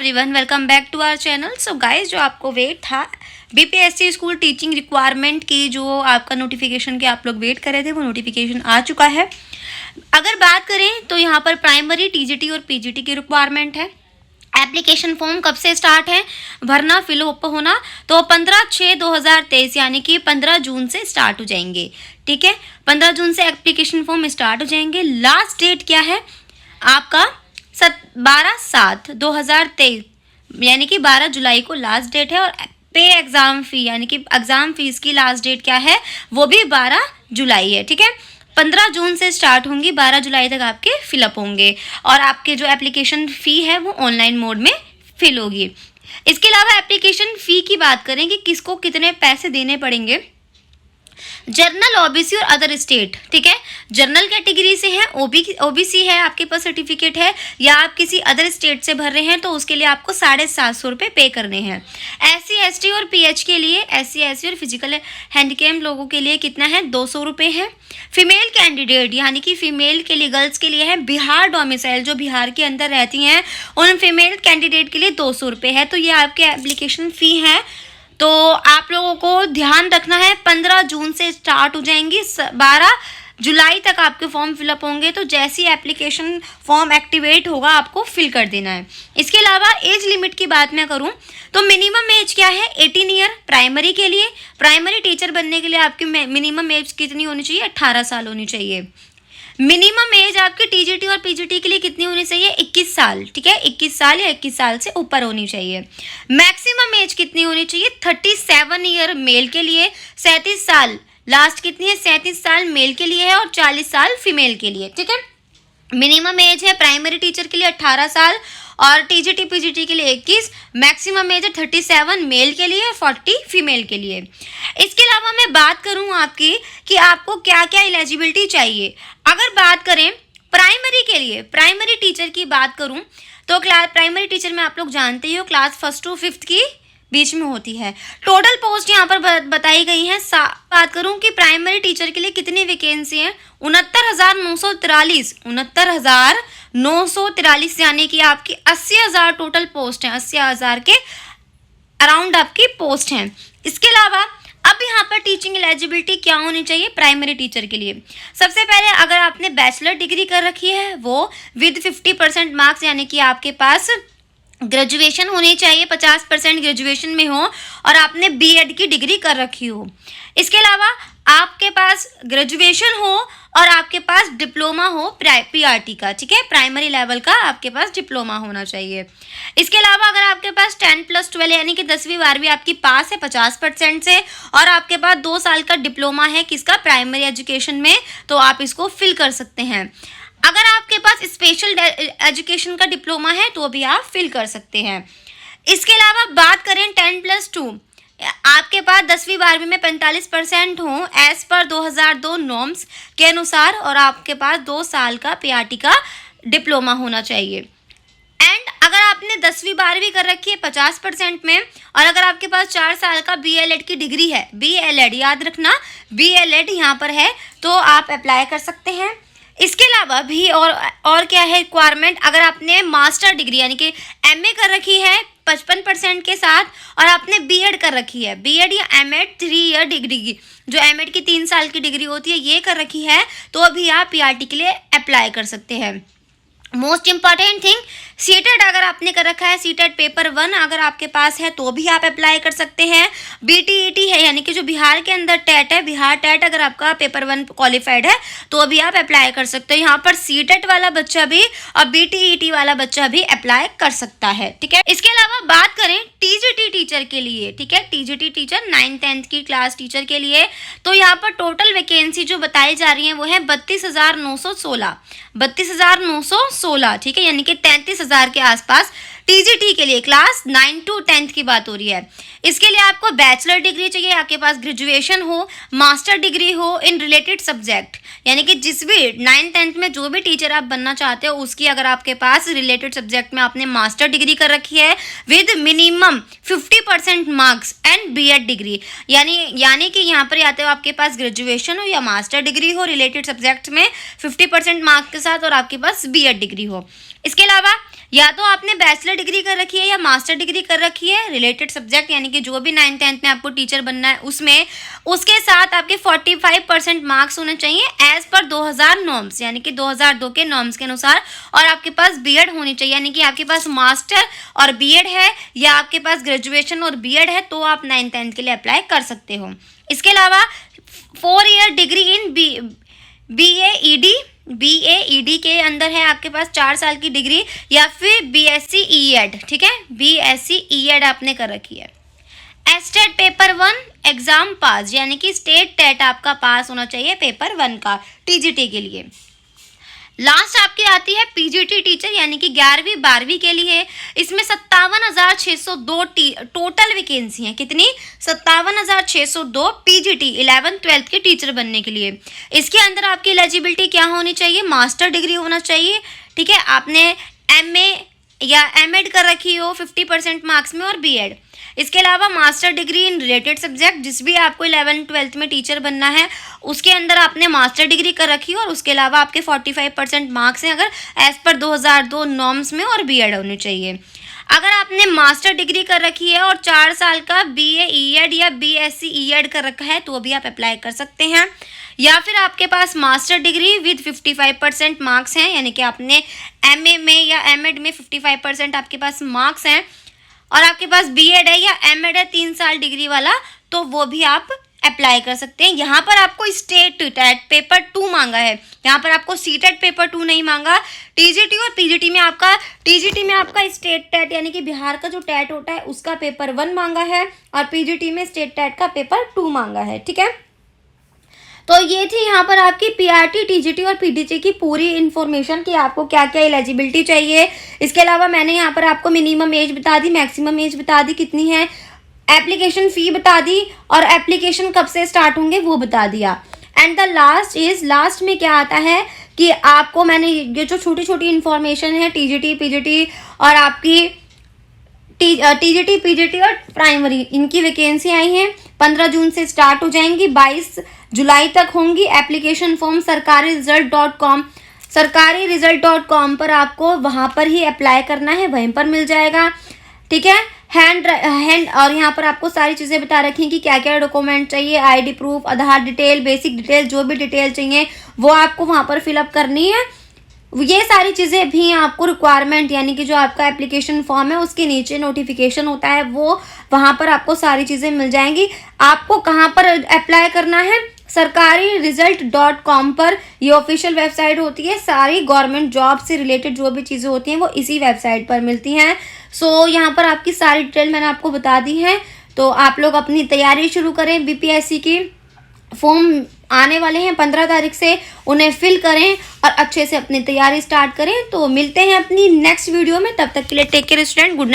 Everyone, welcome back to our channel. So guys, जो आपको wait था बीपीएससी स्कूल टीचिंग रिक्वायरमेंट की, जो आपका नोटिफिकेशन के आप लोग वेट कर रहे थे, वो नोटिफिकेशन आ चुका है। अगर बात करें तो यहाँ पर प्राइमरी, टीजीटी और पीजीटी की रिक्वायरमेंट है। एप्लीकेशन फॉर्म कब से स्टार्ट है भरना, फिलअप होना, तो 15/6/2023 यानी कि 15 जून से स्टार्ट हो जाएंगे। ठीक है, 15 जून से एप्लीकेशन फॉर्म स्टार्ट हो जाएंगे। लास्ट डेट क्या है आपका? 12/7/2023 यानी कि 12 जुलाई को लास्ट डेट है। और पे एग्जाम फी यानी कि एग्जाम फीस की लास्ट डेट क्या है? वो भी 12 जुलाई है। ठीक है, 15 जून से स्टार्ट होंगी, 12 जुलाई तक आपके फिलअप होंगे और आपके जो एप्लीकेशन फ़ी है वो ऑनलाइन मोड में फिल होगी। इसके अलावा एप्लीकेशन फ़ी की बात करें कि किसको कितने पैसे देने पड़ेंगे। जनरल, ओबीसी और अदर स्टेट, ठीक है, जनरल कैटेगरी से है, ओबीसी है, आपके पास सर्टिफिकेट है, या आप किसी अदर स्टेट से भर रहे हैं तो उसके लिए आपको 750 रुपये पे करने हैं। SC ST और PH के लिए, SC SC और फिजिकल हैंडीकैप लोगों के लिए कितना है? 200 रुपये है। फीमेल कैंडिडेट यानी कि फीमेल के लिए, गर्ल्स के लिए है बिहार डोमिसाइल, जो बिहार के अंदर रहती हैं, उन फीमेल कैंडिडेट के लिए 200 रुपये है। तो ये आपके एप्लीकेशन फ़ी है। तो आप लोगों को ध्यान रखना है, 15 जून से स्टार्ट हो जाएंगी, 12 जुलाई तक आपके फॉर्म फिलअप होंगे। तो जैसी एप्लीकेशन फॉर्म एक्टिवेट होगा आपको फिल कर देना है। इसके अलावा एज लिमिट की बात मैं करूं तो मिनिमम एज क्या है? 18 ईयर प्राइमरी के लिए। प्राइमरी टीचर बनने के लिए आपकी मिनिमम एज कितनी होनी चाहिए? 18 साल होनी चाहिए। मिनिमम एज आपकी टीजीटी और पीजीटी के लिए कितनी होनी चाहिए? 21 साल। ठीक है, 21 साल या 21 साल से ऊपर होनी चाहिए। मैक्सिमम एज कितनी होनी चाहिए? 37 ईयर मेल के लिए, 37 साल लास्ट कितनी है? 37 साल मेल के लिए है और 40 साल फीमेल के लिए। ठीक है, मिनिमम एज है प्राइमरी टीचर के लिए 18 साल और टीजीटी पीजीटी के लिए 21। मैक्सिमम एज है 37 मेल के लिए, 40 फीमेल के लिए। इसके अलावा मैं बात करूं आपकी कि आपको क्या क्या एलिजिबिलिटी चाहिए। अगर बात करें प्राइमरी के लिए, प्राइमरी टीचर की बात करूं तो क्लास प्राइमरी टीचर में आप लोग जानते ही हो, क्लास 1 to 5 की बीच में होती है। टोटल पोस्ट यहाँ पर बताई गई है। बात करूं कि प्राइमरी टीचर के लिए कितनी वैकेंसी है? 69,943, 69,943 यानी कि आपकी 80,000 टोटल पोस्ट है। 80,000 के अराउंड आपकी पोस्ट है। इसके अलावा अब यहाँ पर टीचिंग एलिजिबिलिटी क्या होनी चाहिए प्राइमरी टीचर के लिए? सबसे पहले अगर आपने बैचलर डिग्री कर रखी है वो विद 50% मार्क्स यानी कि आपके पास ग्रेजुएशन होनी चाहिए, 50% ग्रेजुएशन में हो और आपने बीएड की डिग्री कर रखी हो। इसके अलावा आपके पास ग्रेजुएशन हो और आपके पास डिप्लोमा हो पीआरटी का। ठीक है, प्राइमरी लेवल का आपके पास डिप्लोमा होना चाहिए। इसके अलावा अगर आपके पास 10+12 यानी कि 10वीं 12वीं आपकी पास है 50% से और आपके पास 2 साल का डिप्लोमा है किसका? प्राइमरी एजुकेशन में, तो आप इसको फिल कर सकते हैं। अगर आपके पास स्पेशल एजुकेशन का डिप्लोमा है तो भी आप फिल कर सकते हैं। इसके अलावा बात करें 10+2, आपके पास 10वीं 12वीं में 45% हो एज पर 2002 नॉर्म्स के अनुसार और आपके पास 2 साल का पीआरटी का डिप्लोमा होना चाहिए। एंड अगर आपने 10वीं 12वीं कर रखी है 50% में और अगर आपके पास 4 साल का BLED की डिग्री है, BLED याद रखना, BLED यहाँ पर है, तो आप अप्लाई कर सकते हैं। इसके अलावा भी और क्या है रिक्वायरमेंट? अगर आपने मास्टर डिग्री यानी कि MA कर रखी है 55% के साथ और आपने बीएड कर रखी है, बीएड या एमएड 3 ईयर डिग्री की, जो एमएड की 3 साल की डिग्री होती है, ये कर रखी है, तो अभी आप पीआरटी के लिए अप्लाई कर सकते हैं। मोस्ट इंपॉर्टेंट थिंग, सीटेट अगर आपने कर रखा है, सीटेट पेपर 1 अगर आपके पास है तो भी आप अप्लाई कर सकते हैं। बीटीईटी है यानी कि जो बिहार के अंदर टेट है, बिहार टेट अगर आपका पेपर 1 क्वालिफाइड है तो भी आप अप्लाई कर सकते हो। यहाँ पर सीटेट वाला बच्चा भी और बीटीईटी वाला बच्चा भी अप्लाई कर सकता है। ठीक है, इसके अलावा बात करें टीजीटी टीचर के लिए, ठीक है, टीजीटी टीचर 9th-10th की क्लास टीचर के लिए, तो यहाँ पर टोटल वैकेंसी जो बताई जा रही है वो है 32,916, 32,916। ठीक है, यानी कि 33,000 के आसपास टीजीटी के लिए क्लास 9 to 10th की बात हो रही है। इसके लिए आपको बैचलर डिग्री चाहिए, आपके पास ग्रेजुएशन हो, मास्टर डिग्री हो इन रिलेटेड सब्जेक्ट, यानी कि जिस भी 9th-10th में जो भी टीचर आप बनना चाहते हो उसकी अगर आपके पास रिलेटेड सब्जेक्ट में आपने मास्टर डिग्री कर रखी है with minimum 50% marks and BEd degree, यानी कि यहाँ पर या तो आपके पास ग्रेजुएशन हो या मास्टर डिग्री हो रिलेटेड सब्जेक्ट में 50% मार्क्स के साथ और आपके पास बीएड डिग्री हो। इसके अलावा या तो आपने बैचलर डिग्री कर रखी है या मास्टर डिग्री कर रखी है रिलेटेड सब्जेक्ट, यानी कि जो भी 9th-10th में आपको टीचर बनना है उसमें, उसके साथ आपके 45% मार्क्स होने चाहिए एज पर 2000 नॉर्म्स, यानी कि 2002 के नॉर्म्स के अनुसार। और आपके पास बीएड होनी चाहिए, यानी कि आपके पास मास्टर और बीएड है या आपके पास ग्रेजुएशन और बीएड है तो आप 9th-10th के लिए अप्लाई कर सकते हो। इसके अलावा 4 ईयर डिग्री इन BAED के अंदर है आपके पास 4 साल की डिग्री, या फिर BSc EED, ठीक है, BSc EED आपने कर रखी है। स्टेट पेपर 1 एग्जाम पास, यानी कि स्टेट टेट आपका पास होना चाहिए पेपर 1 का TGT के लिए। लास्ट आपकी आती है PGT टीचर, यानी कि 11वीं 12वीं के लिए। इसमें 57,602 टोटल वैकेंसी हैं। कितनी? 57,602 PGT 11th-12th के टीचर बनने के लिए। इसके अंदर आपकी एलिजिबिलिटी क्या होनी चाहिए? मास्टर डिग्री होना चाहिए, ठीक है, आपने MA या MEd कर रखी हो 50% मार्क्स में, और BEd। इसके अलावा master degree in related subject, जिस भी आपको 11th-12th में टीचर बनना है उसके अंदर आपने मास्टर डिग्री कर रखी हो, और उसके अलावा आपके 45% मार्क्स हैं अगर एज पर 2002 नॉर्म्स में, और BEd होनी चाहिए। अगर आपने मास्टर डिग्री कर रखी है और 4 साल का BA EED या BSc EED कर रखा है तो भी आप अप्लाई कर सकते हैं। या फिर आपके पास मास्टर डिग्री विद 55% मार्क्स हैं, यानी कि आपने MA में या MEd में 55% आपके पास मार्क्स हैं, और आपके पास BEd है या MEd है 3 साल डिग्री वाला, तो वो भी आप अप्लाई कर सकते हैं। यहाँ पर आपको स्टेट टेट पेपर 2 मांगा है, यहाँ पर आपको CTET पेपर 2 नहीं मांगा। TGT और PGT में आपका स्टेट टेट यानी कि बिहार का जो टेट होता है उसका पेपर 1 मांगा है, और PGT में स्टेट टेट का पेपर 2 मांगा है, ठीक है। तो ये थी यहाँ पर आपकी PRT, TGT और PTC की पूरी इन्फॉर्मेशन कि आपको क्या क्या एलिजिबिलिटी चाहिए। इसके अलावा मैंने यहाँ पर आपको मिनिमम एज बता दी, मैक्सिमम एज बता दी कितनी है, एप्लीकेशन फ़ी बता दी, और एप्लीकेशन कब से स्टार्ट होंगे वो बता दिया। एंड द लास्ट में क्या आता है कि आपको मैंने ये जो छोटी छोटी इन्फॉर्मेशन है TGT, PGT और आपकी TGT, PGT और प्राइमरी, इनकी वैकेंसी आई हैं। 15 जून से स्टार्ट हो जाएंगी, 22 जुलाई तक होंगी। एप्लीकेशन फॉर्म सरकारी रिजल्ट.com पर आपको वहाँ पर ही अप्लाई करना है, वहीं पर मिल जाएगा, ठीक है। हैंड और यहाँ पर आपको सारी चीज़ें बता रखी हैं कि क्या क्या डॉक्यूमेंट चाहिए, ID प्रूफ, आधार डिटेल, बेसिक डिटेल, जो भी डिटेल चाहिए वो आपको वहाँ पर फिलअप करनी है। ये सारी चीज़ें भी आपको रिक्वायरमेंट, यानी कि जो आपका एप्लीकेशन फॉर्म है उसके नीचे नोटिफिकेशन होता है, वो वहाँ पर आपको सारी चीज़ें मिल जाएंगी। आपको कहाँ पर अप्लाई करना है? सरकारी रिजल्ट.com पर, ये ऑफिशियल वेबसाइट होती है। सारी गवर्नमेंट जॉब से रिलेटेड जो भी चीज़ें होती हैं वो इसी वेबसाइट पर मिलती हैं। सो यहाँ पर आपकी सारी डिटेल मैंने आपको बता दी है। तो आप लोग अपनी तैयारी शुरू करें। BPSC की फॉर्म आने वाले हैं 15 तारीख से, उन्हें फिल करें और अच्छे से अपनी तैयारी स्टार्ट करें। तो मिलते हैं अपनी नेक्स्ट वीडियो में, तब तक के लिए take care student, good night.